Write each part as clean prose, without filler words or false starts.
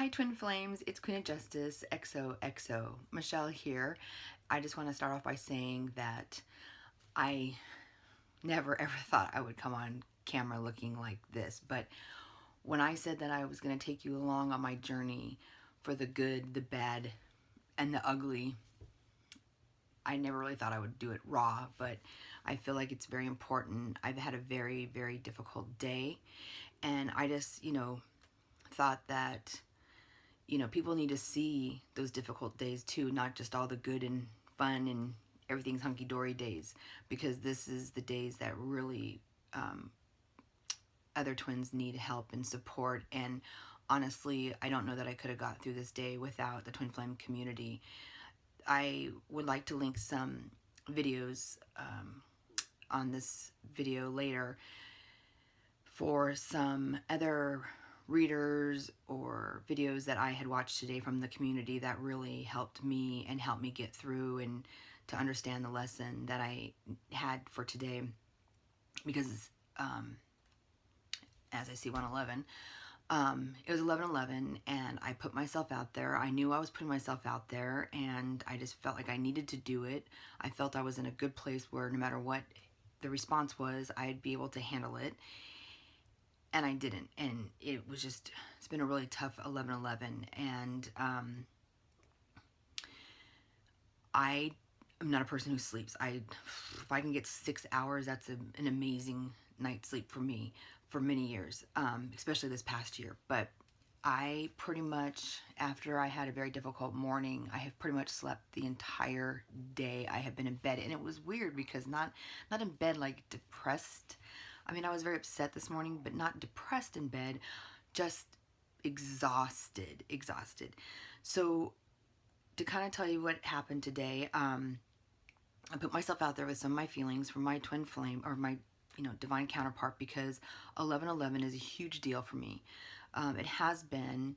Hi Twin Flames, it's Queen of Justice, XOXO. Michelle here. I just want to start off by saying that I never ever thought I would come on camera looking like this, but when I said that I was going to take you along on my journey for the good, the bad, and the ugly, I never really thought I would do it raw, but I feel like it's very important. I've had a very, very difficult day, and I just, thought that people need to see those difficult days too, not just all the good and fun and everything's hunky-dory days, because this is the days that really other twins need help and support. And honestly, I don't know that I could have got through this day without the Twin Flame community. I would like to link some videos on this video later for some other readers or videos that I had watched today from the community that really helped me and helped me get through and to understand the lesson that I had for today, because as I see 111, it was 11/11 and I put myself out there. I knew I was putting myself out there and I just felt like I needed to do it. I felt I was in a good place where no matter what the response was, I'd be able to handle it. And I didn't, and it was just, it's been a really tough 11/11, and I am not a person who sleeps. If I can get 6 hours, that's an amazing night's sleep for me for many years, especially this past year. But I pretty much, after I had a very difficult morning, I have pretty much slept the entire day. I have been in bed, and it was weird because not in bed like depressed. I mean, I was very upset this morning, but not depressed in bed, just exhausted. So to kind of tell you what happened today, I put myself out there with some of my feelings from my twin flame, or my, divine counterpart, because 11/11 is a huge deal for me. It has been,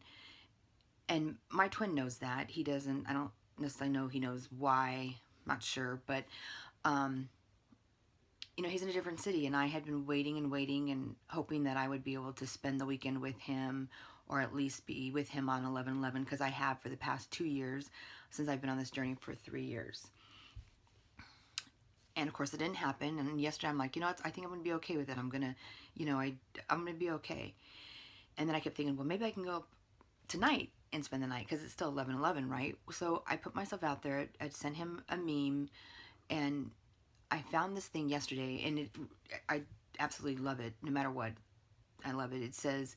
and my twin knows that. He doesn't, I don't necessarily know he knows why, not sure, but he's in a different city, and I had been waiting and hoping that I would be able to spend the weekend with him, or at least be with him on 11/11, because I have for the past 2 years, since I've been on this journey for 3 years. And of course it didn't happen, and yesterday I'm like, I think I'm going to be okay with it. I'm going to, I'm going to be okay. And then I kept thinking, well, maybe I can go up tonight and spend the night, because it's still 11/11, right? So I put myself out there. I sent him a meme, and I found this thing yesterday, and I absolutely love it. No matter what, I love it. It says,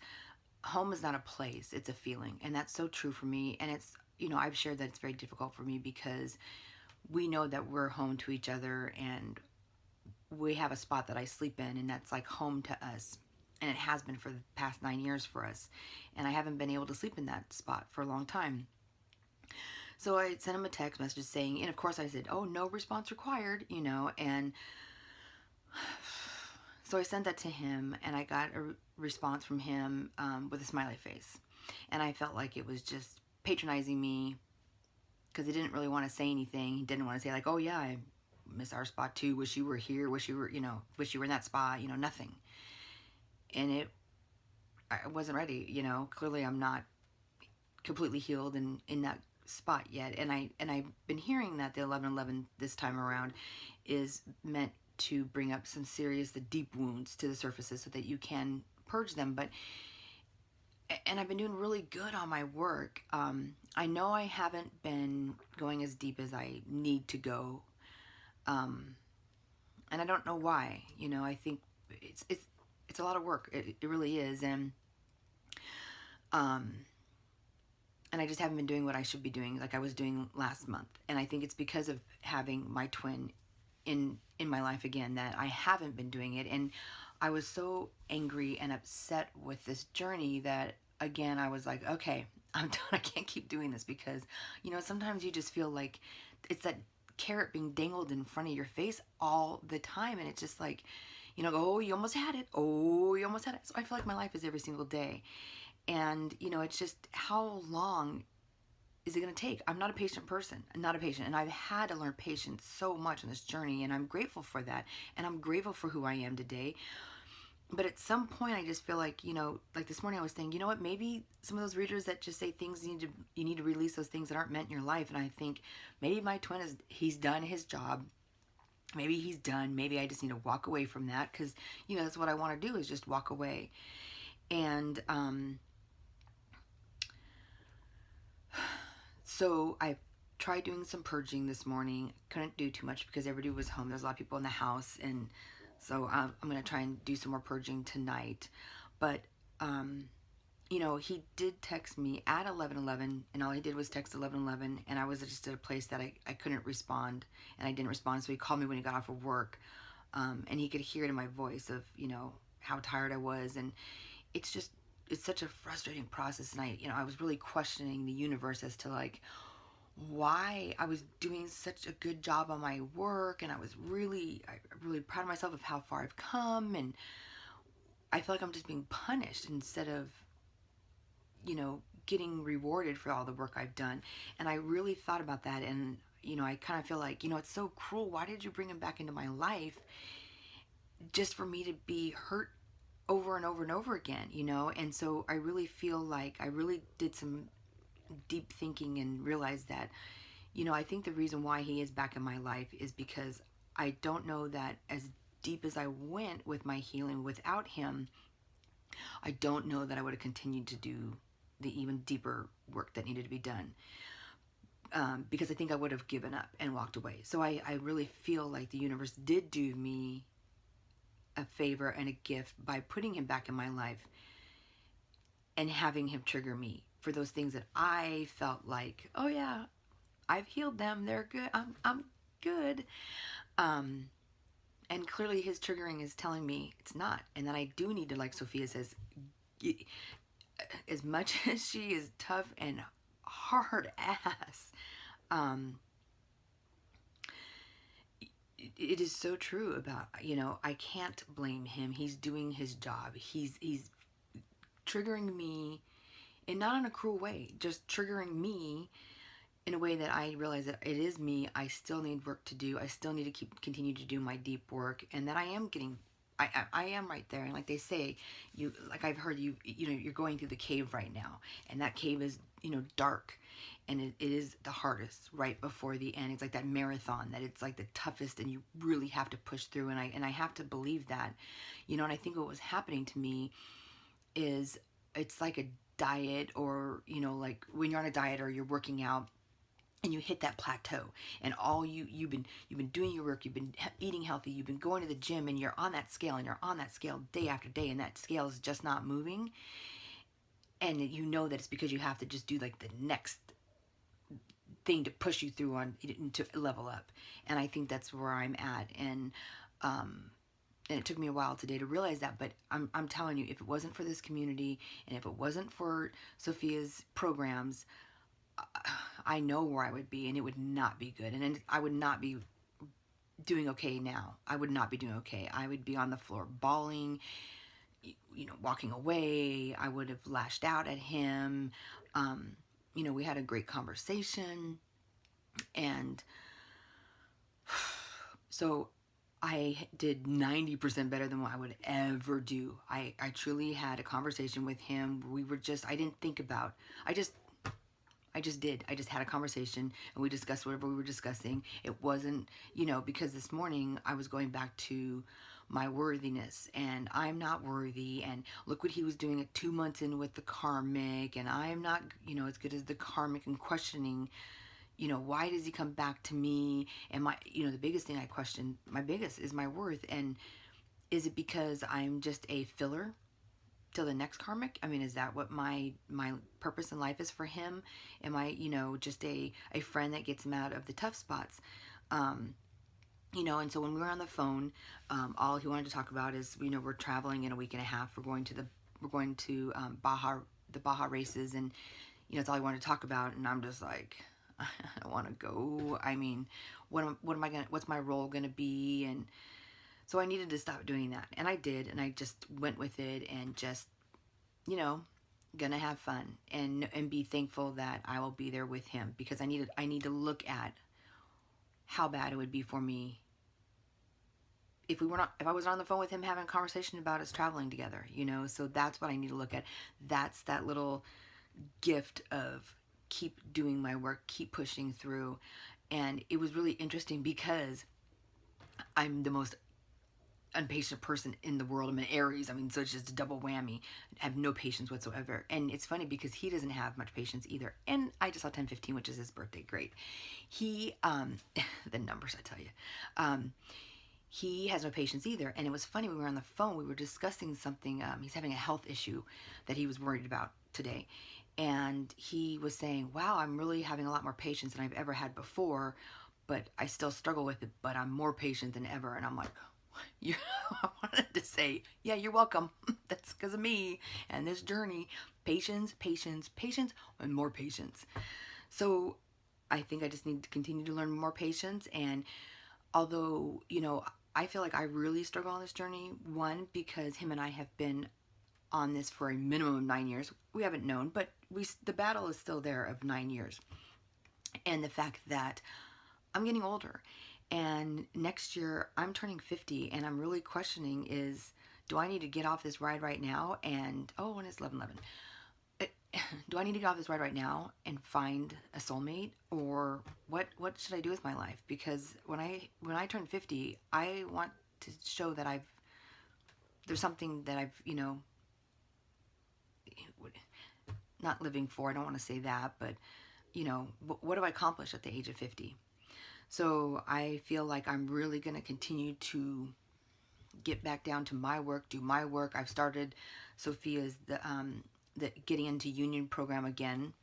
home is not a place, it's a feeling. And that's so true for me. And it's, I've shared that it's very difficult for me, because we know that we're home to each other, and we have a spot that I sleep in, and that's like home to us. And it has been for the past 9 years for us. And I haven't been able to sleep in that spot for a long time. So I sent him a text message saying, and of course I said, oh, no response required, and so I sent that to him, and I got a response from him with a smiley face. And I felt like it was just patronizing me, because he didn't really want to say anything. He didn't want to say like, oh yeah, I miss our spot too, wish you were here, wish you were in that spot, nothing. And I wasn't ready, clearly I'm not completely healed in that spot yet. And I've been hearing that the 11/11 this time around is meant to bring up some serious, the deep wounds to the surfaces, so that you can purge them. And I've been doing really good on my work. I know I haven't been going as deep as I need to go, and I don't know why. I think it's a lot of work. It really is, and I just haven't been doing what I should be doing, like I was doing last month. And I think it's because of having my twin in my life again that I haven't been doing it. And I was so angry and upset with this journey that, again, I was like, okay, I'm done. I can't keep doing this, because, sometimes you just feel like it's that carrot being dangled in front of your face all the time. And it's just like, oh, you almost had it. Oh, you almost had it. So I feel like my life is every single day. And, it's just, how long is it going to take? I'm not a patient person. I'm not a patient. And I've had to learn patience so much on this journey. And I'm grateful for that. And I'm grateful for who I am today. but at some point I just feel like, like this morning I was thinking, you know what, maybe some of those readers that just say things you need to release those things that aren't meant in your life. And I think maybe my twin he's done his job. Maybe he's done. Maybe I just need to walk away from that, because that's what I want to do, is just walk away. And so I tried doing some purging this morning. Couldn't do too much because everybody was home. There's a lot of people in the house, and so I'm going to try and do some more purging tonight. But he did text me at 11:11, and all he did was text 11:11, and I was just at a place that I couldn't respond, and I didn't respond. So he called me when he got off of work, and he could hear it in my voice of how tired I was. And it's such a frustrating process. And I was really questioning the universe as to like why I was doing such a good job on my work, and I really proud of myself of how far I've come, and I feel like I'm just being punished instead of getting rewarded for all the work I've done. And I really thought about that, and I kind of feel like, it's so cruel. Why did you bring him back into my life just for me to be hurt over and over and over again, And so I really feel like I really did some deep thinking and realized that, I think the reason why he is back in my life is because I don't know that as deep as I went with my healing without him, I don't know that I would have continued to do the even deeper work that needed to be done, because I think I would have given up and walked away. So I really feel like the universe did do me a favor and a gift by putting him back in my life and having him trigger me for those things that I felt like, oh yeah, I've healed them, they're good, I'm good. And clearly his triggering is telling me it's not, and that I do need to, like Sophia says, as much as she is tough and hard ass, it is so true about, I can't blame him. He's doing his job. He's triggering me, and not in a cruel way, just triggering me in a way that I realize that it is me. I still need work to do. I still need to continue to do my deep work, and that I am getting, I am right there. And like they say, like I've heard you're going through the cave right now, and that cave is, dark, and it is the hardest right before the end. It's like that marathon, that it's like the toughest, and you really have to push through. And I have to believe that, and I think what was happening to me is it's like a diet, or, like when you're on a diet or you're working out, and you hit that plateau, and all you've been doing your work, you've been eating healthy, you've been going to the gym, and you're on that scale, and you're on that scale day after day, and that scale is just not moving, and that it's because you have to just do like the next thing to push you through to level up. And I think that's where I'm at, and it took me a while today to realize that. But I'm telling you, if it wasn't for this community, and if it wasn't for Sophia's programs, I know where I would be, and it would not be good. And then I would not be doing okay now. I would not be doing okay. I would be on the floor bawling, walking away. I would have lashed out at him. We had a great conversation, and so I did 90% better than what I would ever do. I truly had a conversation with him. I didn't think about, I just did. I just had a conversation, and we discussed whatever we were discussing. It wasn't, because this morning I was going back to my worthiness, and I'm not worthy, and look what he was doing at 2 months in with the karmic, and I'm not, as good as the karmic, and questioning, why does he come back to me? And the biggest thing I question, is my worth. And is it because I'm just a filler till the next karmic? I mean, is that what my purpose in life is for him? Am I, just a friend that gets him out of the tough spots? And so when we were on the phone, all he wanted to talk about is, we're traveling in a week and a half. We're going to Baja, the Baja races, and that's all he wanted to talk about. And I'm just like, I don't want to go. I mean, what's my role gonna be? And so I needed to stop doing that, and I did, and I just went with it, and just, gonna have fun, and be thankful that I will be there with him, because I need to look at how bad it would be for me if I was on the phone with him having a conversation about us traveling together, you know. So that's what I need to look at. That's that little gift of keep doing my work, keep pushing through. And it was really interesting because I'm the most impatient person in the world. I'm an Aries. I mean, so it's just a double whammy. I have no patience whatsoever. And it's funny because he doesn't have much patience either. And I just saw 1015, which is his birthday. Great. He, the numbers, I tell you. He has no patience either. And it was funny, we were on the phone, we were discussing something. He's having a health issue that he was worried about today. And he was saying, wow, I'm really having a lot more patience than I've ever had before, but I still struggle with it, but I'm more patient than ever. And I'm like, I wanted to say, yeah, you're welcome. That's because of me and this journey. Patience, patience, patience, and more patience. So I think I just need to continue to learn more patience. And although, you know, I feel like I really struggle on this journey, one, because him and I have been on this for a minimum of 9 years. We haven't known, but the battle is still there of 9 years. And the fact that I'm getting older, and next year I'm turning 50, and I'm really questioning is, do I need to get off this ride right now? And, oh, and it's 11:11. Do I need to get off this ride right now and find a soulmate, or what should I do with my life? Because when I turn 50, I want to show that there's something that I've, you know, not living for. I don't want to say that, but, you know, what have I accomplished at the age of 50? So I feel like I'm really going to continue to get back down to my work, do my work. I've started Sophia's the getting into union program again.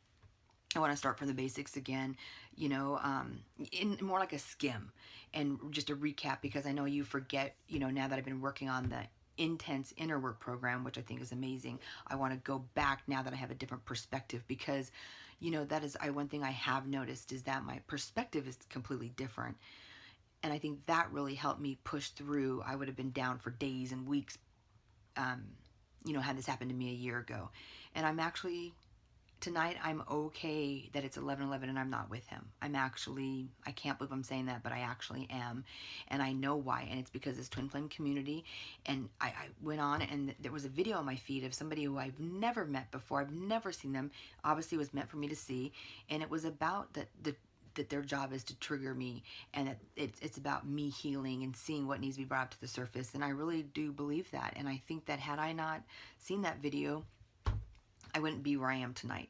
I want to start from the basics again, you know, in more like a skim and just a recap, because I know you forget, you know, now that I've been working on the intense inner work program, which I think is amazing. I want to go back now that I have a different perspective, because, you know, that is one thing I have noticed is that my perspective is completely different. And I think that really helped me push through. I would have been down for days and weeks, you know, had this happened to me a year ago. And I'm actually, tonight, I'm okay that it's 11:11 and I'm not with him. I can't believe I'm saying that, but I actually am. And I know why. And it's because it's Twin Flame community. And I went on, and there was a video on my feed of somebody who I've never met before. I've never seen them. Obviously, it was meant for me to see. And it was about that their job is to trigger me, and that it's about me healing and seeing what needs to be brought up to the surface. And I really do believe that. And I think that had I not seen that video, I wouldn't be where I am tonight.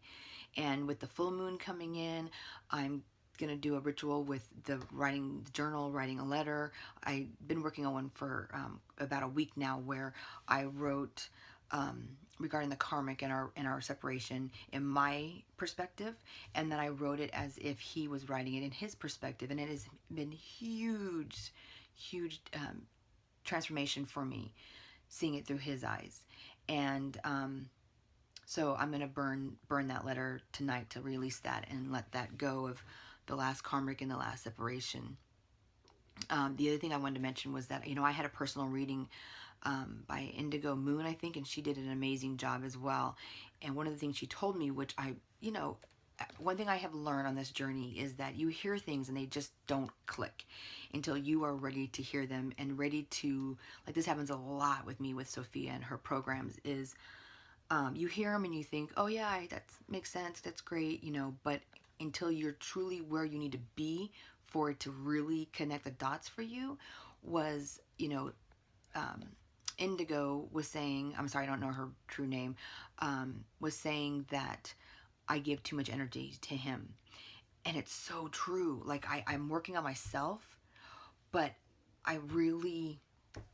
And with the full moon coming in, I'm going to do a ritual with writing the journal, writing a letter. I've been working on one for about a week now, where I wrote regarding the karmic and our separation in my perspective, and then I wrote it as if he was writing it in his perspective. And it has been huge transformation for me, seeing it through his eyes. And so I'm going to burn that letter tonight to release that and let that go of the last karmic and the last separation. The other thing I wanted to mention was that, you know, I had a personal reading by Indigo Moon, I think, and she did an amazing job as well. And one of the things she told me, which you know, one thing I have learned on this journey is that you hear things and they just don't click until you are ready to hear them and ready to, like this happens a lot with me with Sophia and her programs, is you hear them and you think, oh yeah, that makes sense, that's great, you know, but until you're truly where you need to be for it to really connect the dots for you, was, you know, Indigo was saying, I'm sorry, I don't know her true name, was saying that I give too much energy to him. And it's so true. Like I'm working on myself, but I really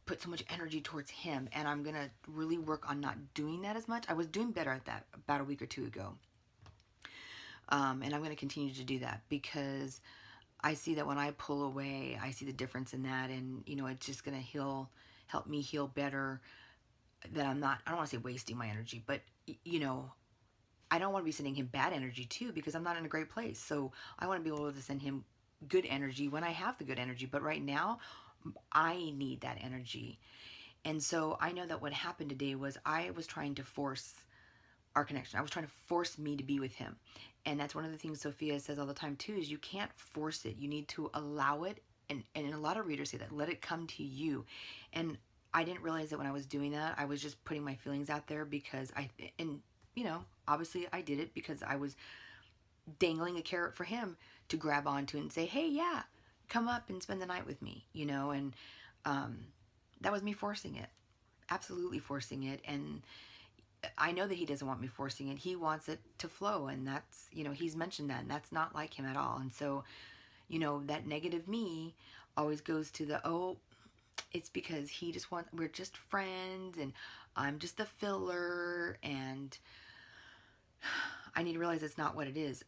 put so much energy towards him, and I'm going to really work on not doing that as much. I was doing better at that about a week or two ago. And I'm going to continue to do that, because I see that when I pull away, I see the difference in that. And, you know, it's just going to help me heal better, that I don't want to say wasting my energy, but, you know, I don't want to be sending him bad energy too, because I'm not in a great place. So I want to be able to send him good energy when I have the good energy. But right now, I need that energy. And so I know that what happened today was I was trying to force our connection. I was trying to force me to be with him. And that's one of the things Sophia says all the time too, is you can't force it. You need to allow it and a lot of readers say that, let it come to you. And I didn't realize that when I was doing that, I was just putting my feelings out there because and obviously I did it because I was dangling a carrot for him to grab onto and say, hey, yeah, come up and spend the night with me, and that was me forcing it, absolutely forcing it. And I know that he doesn't want me forcing it. He wants it to flow, and that's, he's mentioned that, and that's not like him at all. And so, that negative me always goes to the, oh, it's because he just wants, we're just friends, and I'm just a filler, and I need to realize it's not what it is.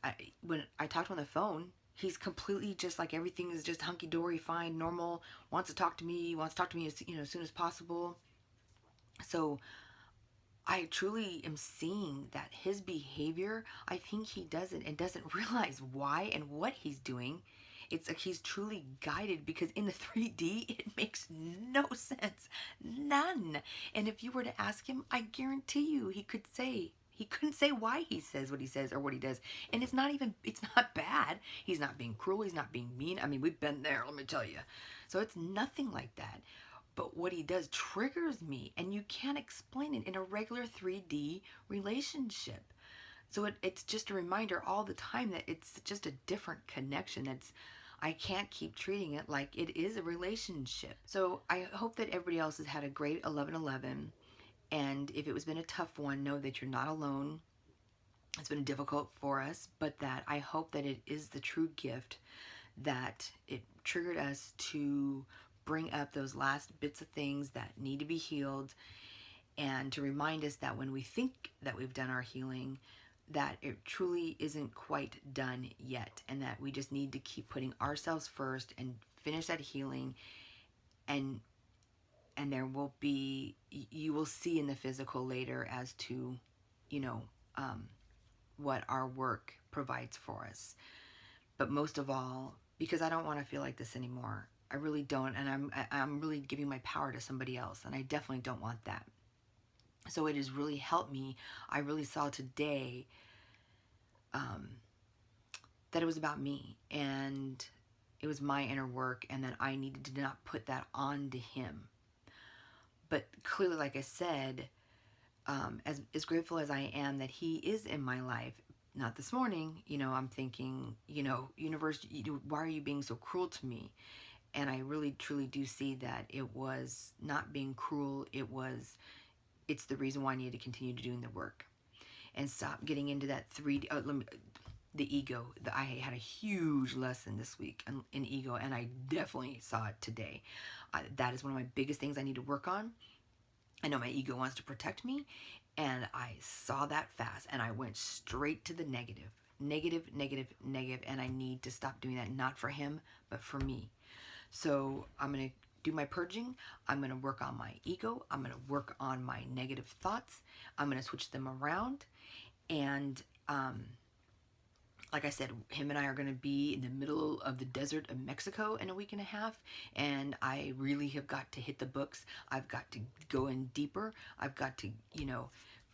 When I talked to him on the phone, he's completely just like, everything is just hunky-dory, fine, normal, wants to talk to me as, as soon as possible. So I truly am seeing that his behavior, I think he does it and doesn't realize why and what he's doing. It's like he's truly guided, because in the 3D, it makes no sense. None. And if you were to ask him, I guarantee you he couldn't say why he says what he says or what he does. And it's not bad. He's not being cruel. He's not being mean. I mean, we've been there, let me tell you. So it's nothing like that. But what he does triggers me, and you can't explain it in a regular 3D relationship. So it's just a reminder all the time that it's just a different connection. I can't keep treating it like it is a relationship. So I hope that everybody else has had a great 11/11. And if it was been a tough one, know that you're not alone. It's been difficult for us, but that I hope that it is the true gift, that it triggered us to bring up those last bits of things that need to be healed, and to remind us that when we think that we've done our healing, that it truly isn't quite done yet, and that we just need to keep putting ourselves first and finish that healing. And there will be, you will see in the physical later as to, what our work provides for us. But most of all, because I don't want to feel like this anymore. I really don't, and I'm really giving my power to somebody else, and I definitely don't want that. So it has really helped me. I really saw today that it was about me, and it was my inner work, and that I needed to not put that on to him. But clearly, like I said, as grateful as I am that he is in my life, not this morning, I'm thinking, universe, why are you being so cruel to me? And I really, truly do see that it was not being cruel. It's the reason why I need to continue doing the work and stop getting into that 3D, the ego. I had a huge lesson this week in ego, and I definitely saw it today. That is one of my biggest things I need to work on. I know my ego wants to protect me, and I saw that fast, and I went straight to the negative, and I need to stop doing that, not for him, but for me. So I'm going to do my purging. I'm going to work on my ego. I'm going to work on my negative thoughts. I'm going to switch them around. And like I said, him and I are going to be in the middle of the desert of Mexico in a week and a half. And I really have got to hit the books. I've got to go in deeper. I've got to,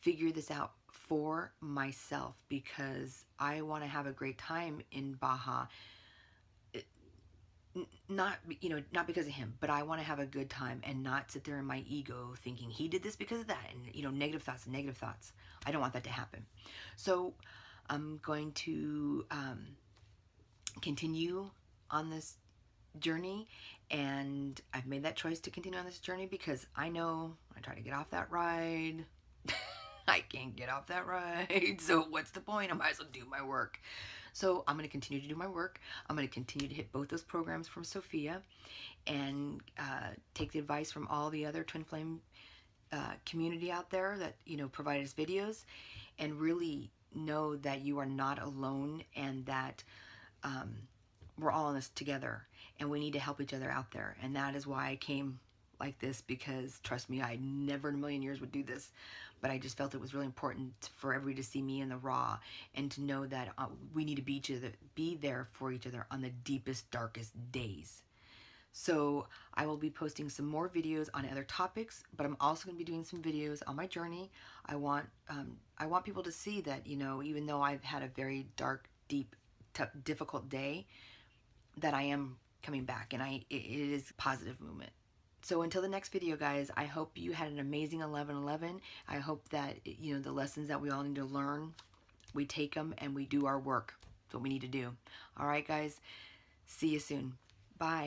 figure this out for myself, because I want to have a great time in Baja. Not because of him, but I want to have a good time and not sit there in my ego thinking he did this because of that, and negative thoughts. I don't want that to happen. So I'm going to continue on this journey, and I've made that choice to continue on this journey because I know I try to get off that ride. I can't get off that ride, so what's the point? I might as well do my work. So I'm going to continue to do my work. I'm going to continue to hit both those programs from Sophia, and take the advice from all the other Twin Flame community out there that, provide us videos, and really know that you are not alone, and that we're all in this together, and we need to help each other out there. And that is why I came like this, because trust me, I never in a million years would do this, but I just felt it was really important for everybody to see me in the raw, and to know that we need to be there for each other on the deepest, darkest days. So I will be posting some more videos on other topics, but I'm also going to be doing some videos on my journey. I want people to see that, even though I've had a very dark, deep, difficult day, that I am coming back, and it is positive movement. So until the next video, guys, I hope you had an amazing 11/11. I hope that, you know, the lessons that we all need to learn, we take them and we do our work. That's what we need to do. All right, guys. See you soon. Bye.